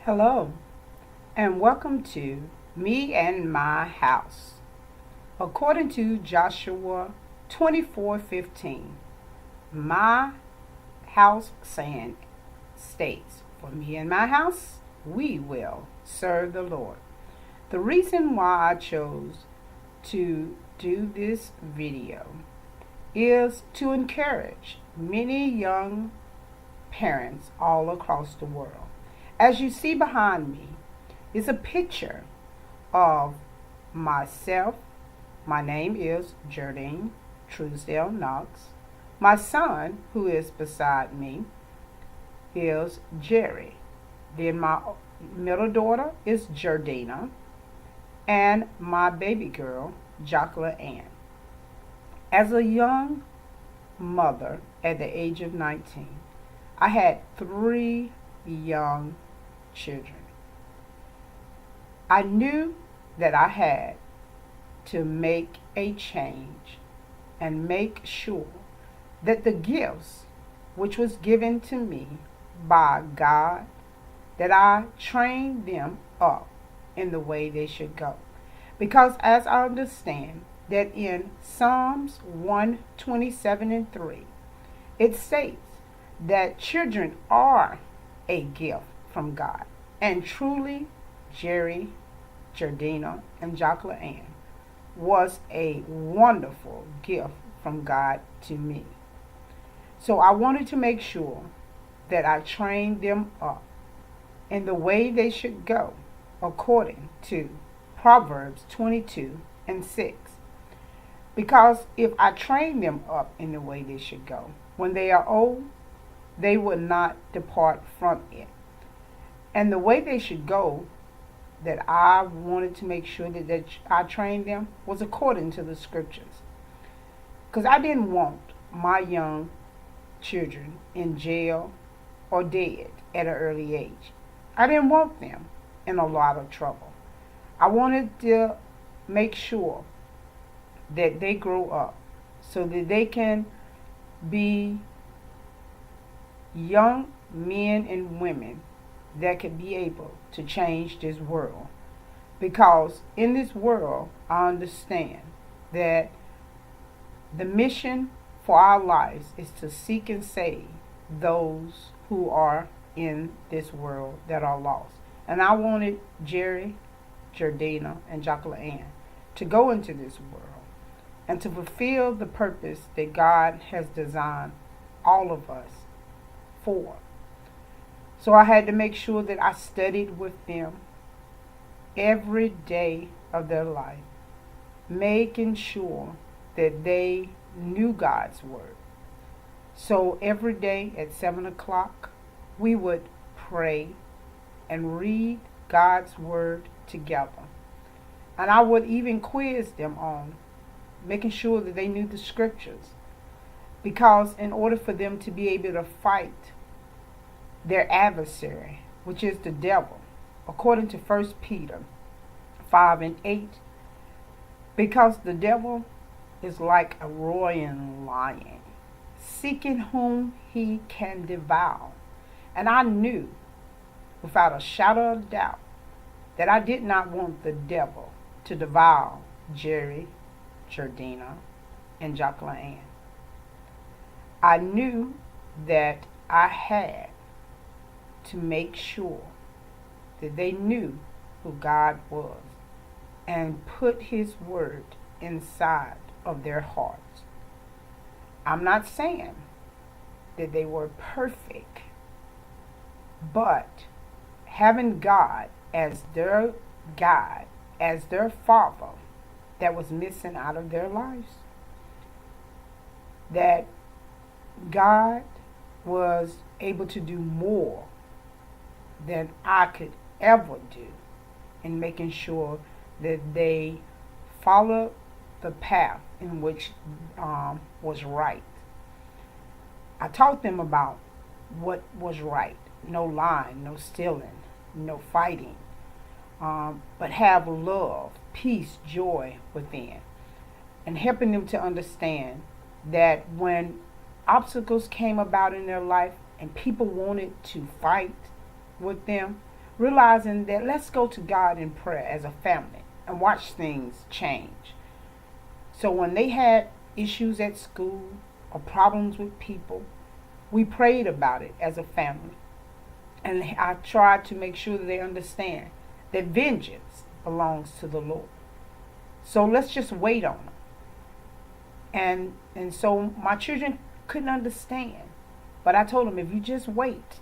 Hello, and welcome to Me and My House. According to Joshua 24:15, my house saying states, for me and my house, we will serve the Lord. The reason why I chose to do this video is to encourage many young parents all across the world. As you see behind me is a picture of myself. My name is Jardine Truesdale Knox. My son, who is beside me, is Jerry. Then my middle daughter is Jardina, and my baby girl, Jacqueline Ann. As a young mother at the age of 19, I had three young children. I knew that I had to make a change and make sure that the gifts which was given to me by God, that I trained them up in the way they should go. Because as I understand that in Psalms 127:3, it states that children are a gift from God. And truly, Jerry, Jardina, and Jacqueline Ann was a wonderful gift from God to me. So I wanted to make sure that I trained them up in the way they should go, according to Proverbs 22:6. Because if I train them up in the way they should go, when they are old, they will not depart from it. And the way they should go, that I wanted to make sure that I trained them, was according to the scriptures. Because I didn't want my young children in jail or dead at an early age. I didn't want them in a lot of trouble. I wanted to make sure that they grow up so that they can be young men and women that could be able to change this world. Because in this world, I understand that the mission for our lives is to seek and save those who are in this world that are lost. And I wanted Jerry, Jardina, and Jacqueline Ann to go into this world and to fulfill the purpose that God has designed all of us for. So I had to make sure that I studied with them every day of their life, making sure that they knew God's word. So every day at 7 o'clock, we would pray and read God's word together. And I would even quiz them on making sure that they knew the scriptures. Because in order for them to be able to fight their adversary, which is the devil, according to 1 Peter 5:8, because the devil is like a roaring lion, seeking whom he can devour. And I knew, without a shadow of doubt, that I did not want the devil to devour Jerry, Jardina, and Jacqueline Ann. I knew that I had to make sure that they knew who God was and put his word inside of their hearts. I'm not saying that they were perfect, but having God as their guide, as their father, that was missing out of their lives, that God was able to do more than I could ever do in making sure that they followed the path in which was right. I taught them about what was right. No lying, no stealing, no fighting, but have love, peace, joy within. And helping them to understand that when obstacles came about in their life and people wanted to fight with them, realizing that let's go to God in prayer as a family and watch things change. So when they had issues at school or problems with people, we prayed about it as a family. And I tried to make sure that they understand that vengeance belongs to the Lord. So let's just wait on them. And so my children couldn't understand. But I told them, if you just wait,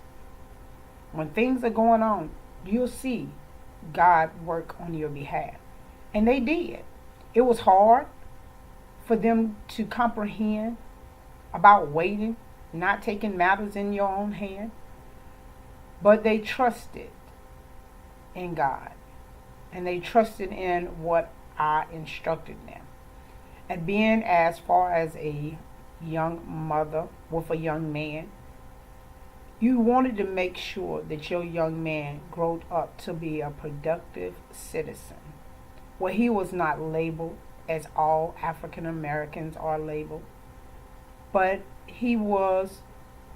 when things are going on, you'll see God work on your behalf. And they did. It was hard for them to comprehend about waiting, not taking matters in your own hand. But they trusted in God. And they trusted in what I instructed them. And being as far as a young mother with a young man, you wanted to make sure that your young man growed up to be a productive citizen, where he was not labeled as all African Americans are labeled, but he was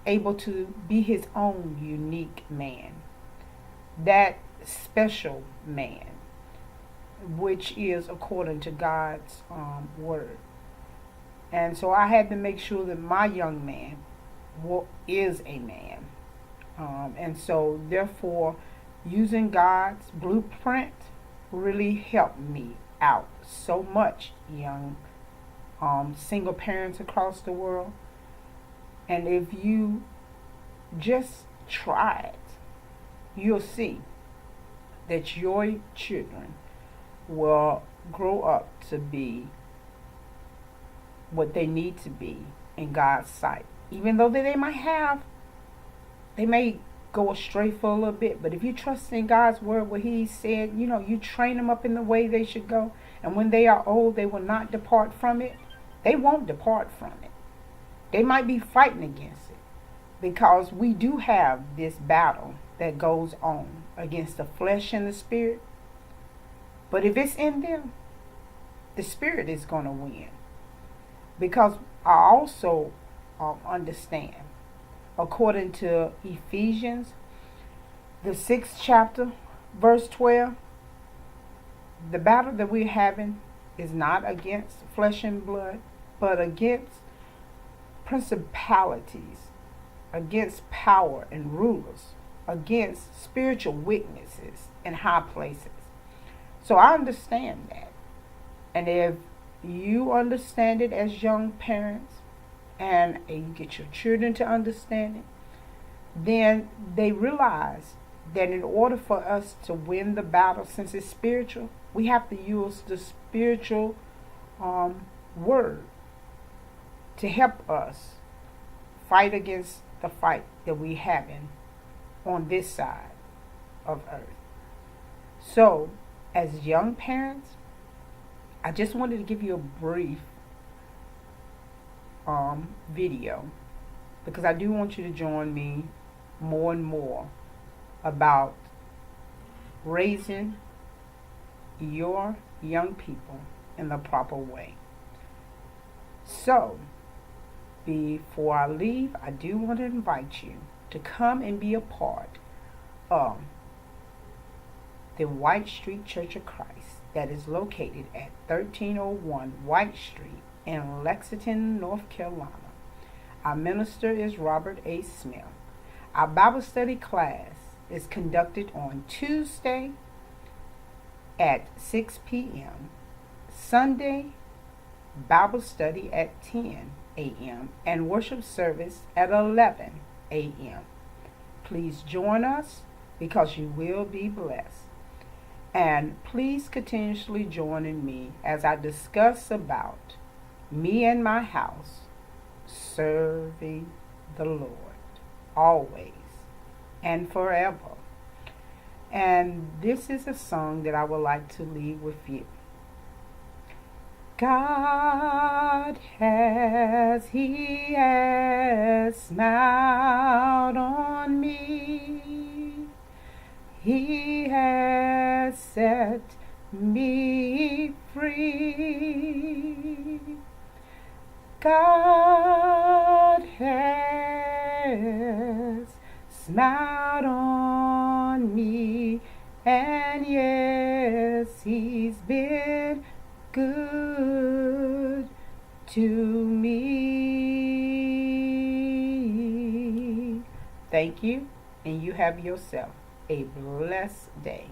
able to be his own unique man, that special man, which is according to God's word. And so I had to make sure that my young man is a man. And so therefore, using God's blueprint really helped me out so much, young single parents across the world. And if you just try it, you'll see that your children will grow up to be what they need to be in God's sight. Even though they may go astray for a little bit, but if you trust in God's word, where he said, you train them up in the way they should go, and when they are old, they will not depart from it. They won't depart from it. They might be fighting against it, because we do have this battle that goes on against the flesh and the spirit. But if it's in them, the spirit is going to win. Because I also understand, according to Ephesians, the 6th chapter, verse 12, the battle that we're having is not against flesh and blood, but against principalities, against power and rulers, against spiritual weaknesses in high places. So I understand that. And if you understand it as young parents, and you get your children to understand it, then they realize that in order for us to win the battle, since it's spiritual, we have to use the spiritual word to help us fight against the fight that we having on this side of earth. So, as young parents, I just wanted to give you a brief video, because I do want you to join me more and more about raising your young people in the proper way. So, before I leave, I do want to invite you to come and be a part of the White Street Church of Christ that is located at 1301 White Street in Lexington, North Carolina. Our minister is Robert A. Smith. Our Bible study class is conducted on Tuesday at 6 p.m., Sunday Bible study at 10 a.m., and worship service at 11 a.m. Please join us, because you will be blessed. And please continuously join in me as I discuss about me and my house serving the Lord always and forever. And this is a song that I would like to leave with you. He has smiled on me. He has set me free. God has smiled on me. And yes, He's been good to me. Thank you, and you have yourself a blessed day.